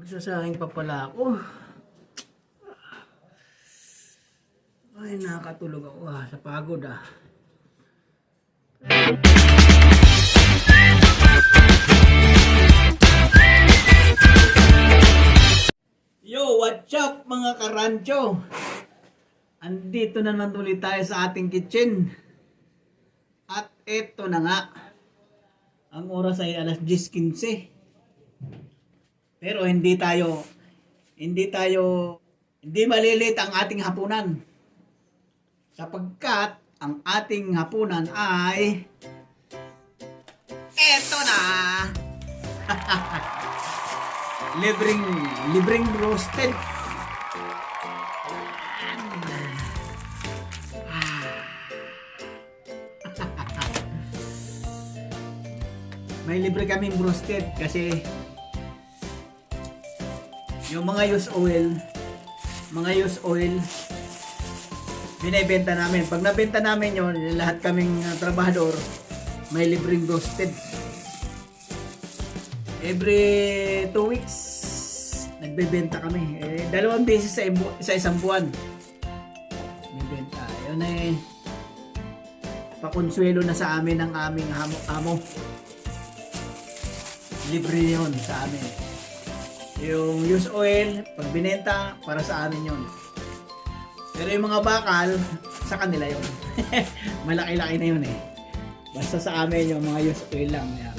Magsasaing pa pala ako. Ay, nakakatulog ako sa pagod Yo, what's up mga karancho? Andito na naman ulit tayo sa ating kitchen. At eto na nga. Ang oras ay alas 10:15. Pero hindi malilit ang ating hapunan. Sapagkat ang ating hapunan ay eto na. libreng roasted. May libre kaming roasted kasi yung mga used oil binibenta namin. Pag nabenta namin yon, lahat kaming trabahador may libreng roasted. Every 2 weeks nagbebenta kami. 2 beses sa isang buwan bibenta. Yun ay pakonsuelo na sa amin ng aming amo. Libre yun sa amin. Yung used oil, pag binenta, para sa amin yun. Pero yung mga bakal, sa kanila yun. Malaki-laki na yun eh. Basta sa amin yung mga used oil lang. Yan.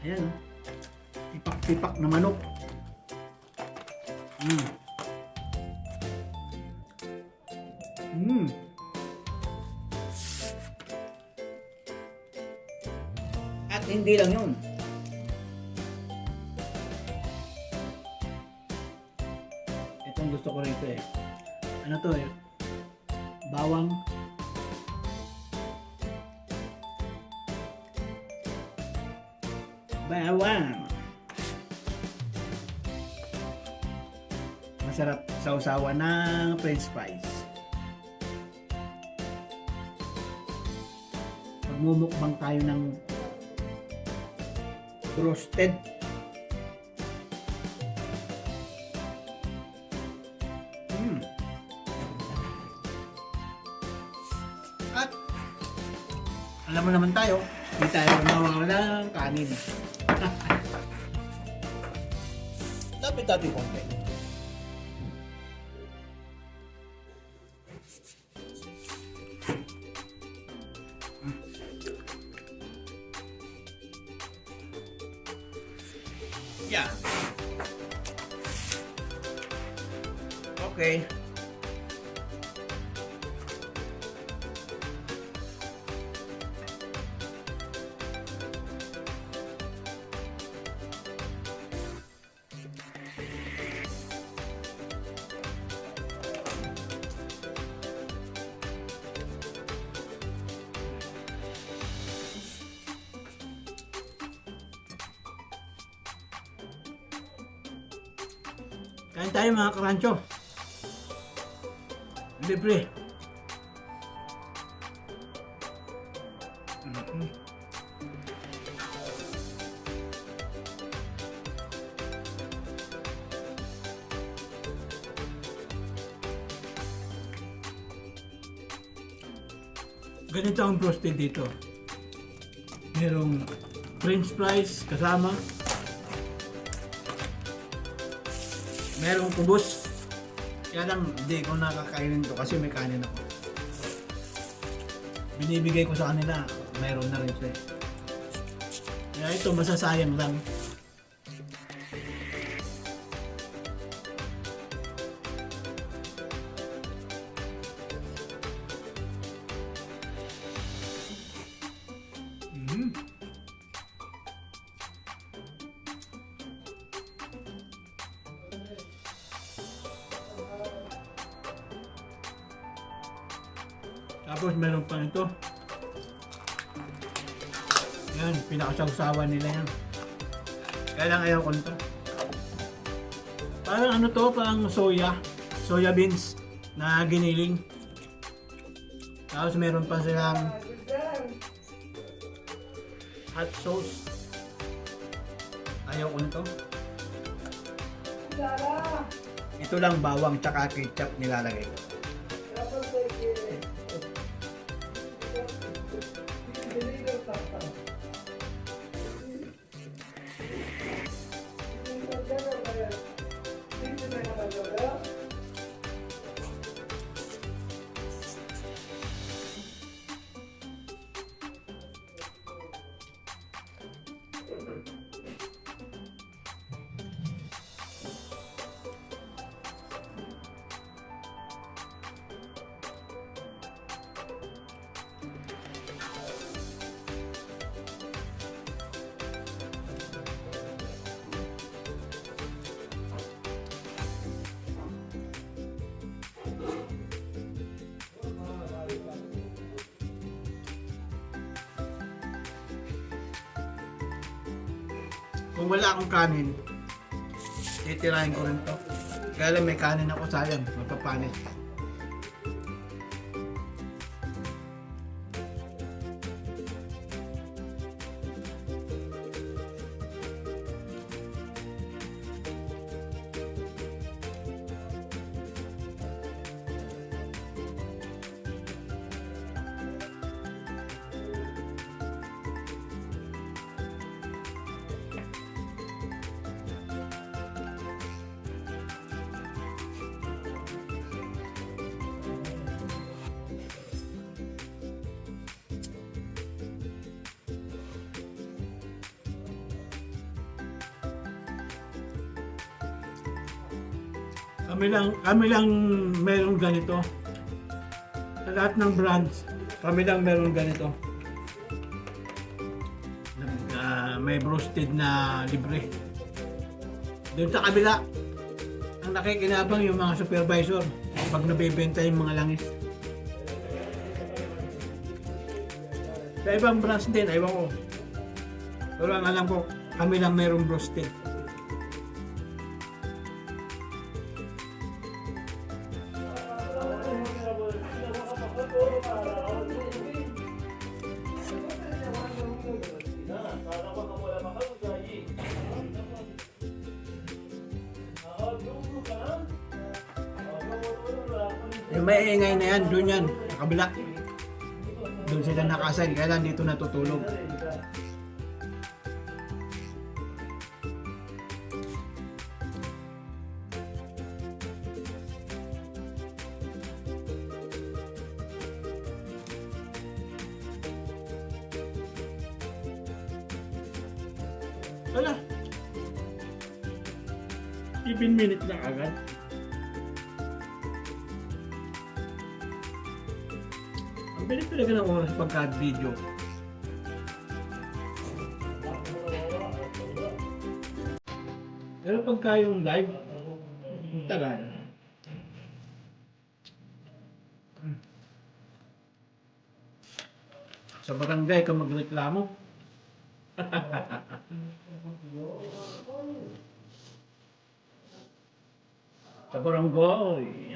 Ayan o. Pipak-pipak na manok. At hindi lang yun. Itong gusto ko rito eh. Ano to eh? Bawang. Masarap sausawan ng french fries. Magmumukbang tayo ng roasted. At alam mo naman tayo, hindi tayo nawawala ng kanin. Lapit natin konti. Yeah. Okay. Kain tayo mga karancho. Libre. Ganito ang roasted dito. Merong french fries kasama. Merong kubos. Kaya lang hindi ko nakakainin to kasi may kanin ako. Binibigay ko sa kanila. Mayroon na rin siya. Kaya ito masasayang lang. Tapos meron pa ito. Yan, pinakasawsawan nila yan. Kaya lang ayaw ko nito. Parang ano to, parang soya beans na giniling. Tapos meron pa silang hot sauce. Ayaw ko nito. Ito lang bawang tsaka ketchup nilalagay ko. Kung wala akong kanin, titirahin ko rin to. Kaya lang may kanin ako, sayang, magpapanis. Kami lang meron ganito. Sa lahat ng brands, kami lang meron ganito. May roasted na libre. Doon sa kabila, ang nakikinabang yung mga supervisor pag nabibenta yung mga langis. Sa ibang brands din, ewan ko. Pero ang alam ko, kami lang meron roasted. Yung maiingay na yan, doon yan, sa kabila. Doon sila nakasan, kaya lang dito natutulog. Wala. 7 minutes lang agad. Ang bilis talaga ng oras pagka-video. Pero pagka yung live, tagal. Sa barangay ka magreklamo. Sa barangay.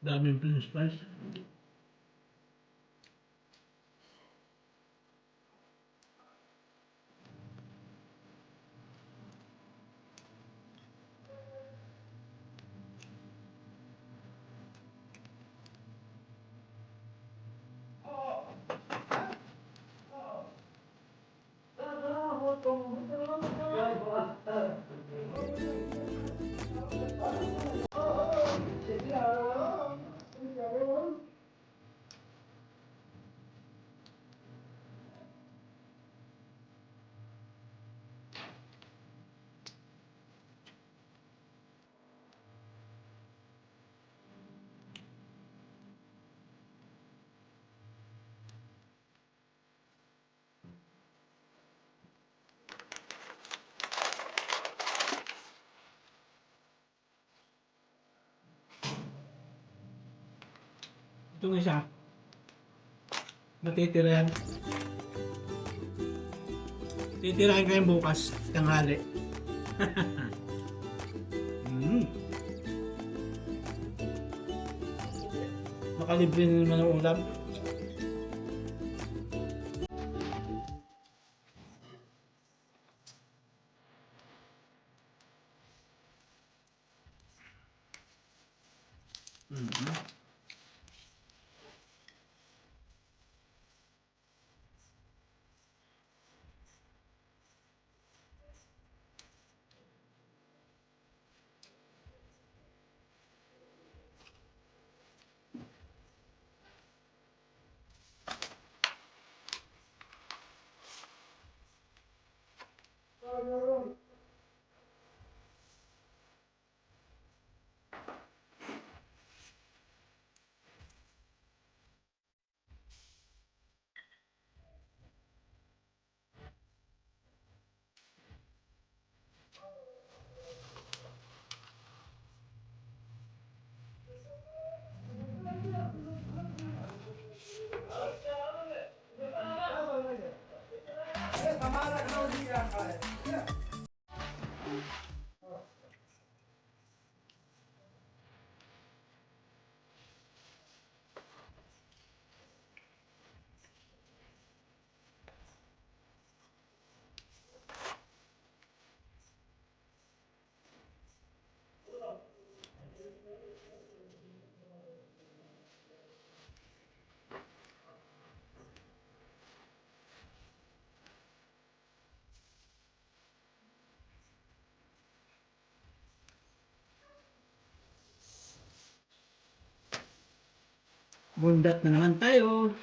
Daming french fries. Itong isa. Natitirahan. Titirahin ko yung bukas. Tanghali. Makalibre na naman ang ulam. Bundat na naman tayo.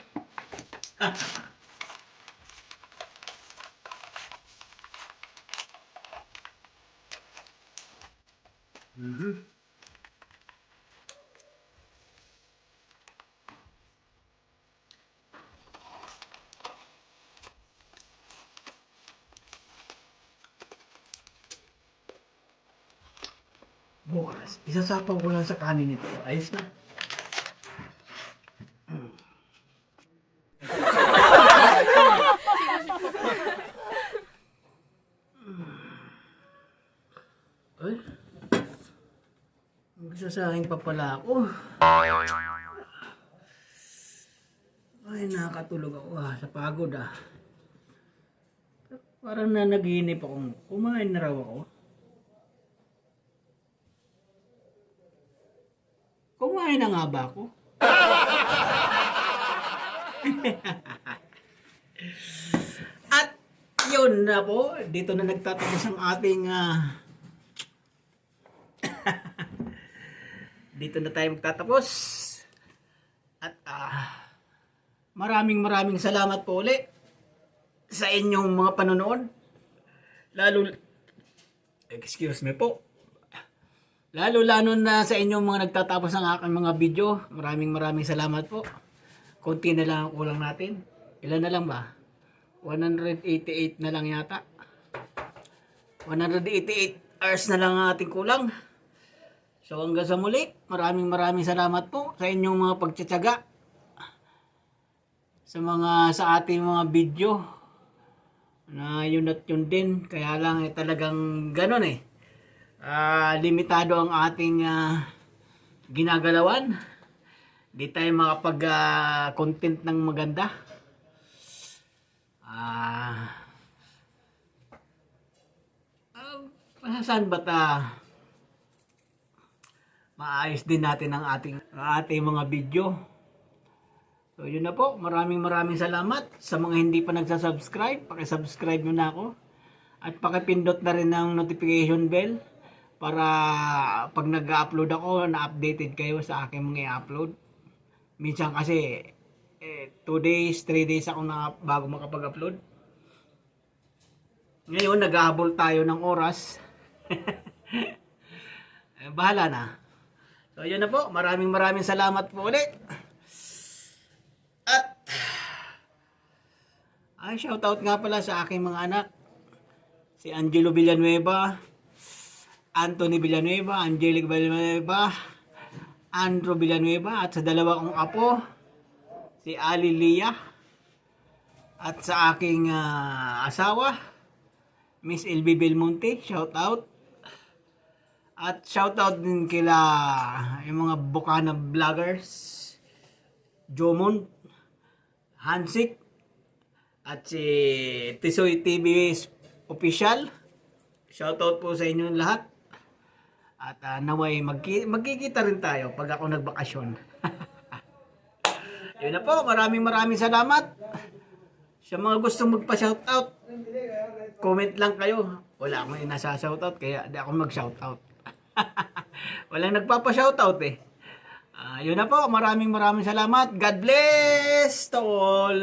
Bukas, isasapaw ko lang sa kanin ito. Ayos na. Ay, magsasahing pa pala ako. Ay, nakatulog ako sa pagod Parang nanaginip akong kumain na raw ako. Kumain na nga ba ako? At yun na po, dito na nagtatapos ang ating dito na tayo magtatapos. At maraming salamat po ulit sa inyong mga panonood. Excuse me po. Lalo na sa inyong mga nagtatapos ng aking mga video. Maraming salamat po. Konti na lang ang kulang natin. Ilan na lang ba? 188 na lang yata. 188 hours na lang ang ating kulang. So hanggang sa muli, maraming salamat po sa inyong mga pagtsatsaga sa ating mga video na yun at yun din. Kaya lang talagang ganon limitado ang ating ginagalawan. Di tayo makapag-content ng maganda. Saan ba't maayos din natin ang ating mga video. So yun na po, maraming salamat sa mga hindi pa nagsasubscribe. Paki-subscribe nyo na ako at pakipindot na rin ng notification bell para pag nag-upload ako, na-updated kayo sa aking mga i-upload. Minsan kasi 2 days, 3 days ako bago makapag-upload. Ngayon naghahabol tayo ng oras. Bahala na. So yun na po, maraming salamat po ulit. At shoutout nga pala sa aking mga anak. Si Angelo Villanueva, Anthony Villanueva, Angelic Villanueva, Andrew Villanueva at sa dalawa kong apo, si Ali Lia at sa aking asawa, Miss LB Belmonte, shout out. At shout out din kila yung mga Bukana vloggers, Jomon, Hansik, at si Tisoy TV official. Shout out po sa inyo lahat. At naway magkikita rin tayo pag ako nagbakasyon. Yun na po, maraming salamat. Sa mga gustong magpa-shoutout, comment lang kayo. Wala akong inasa-shoutout kaya di ako mag-shoutout. Walang nagpapa-shoutout eh. Yun na po, maraming salamat. God bless to all.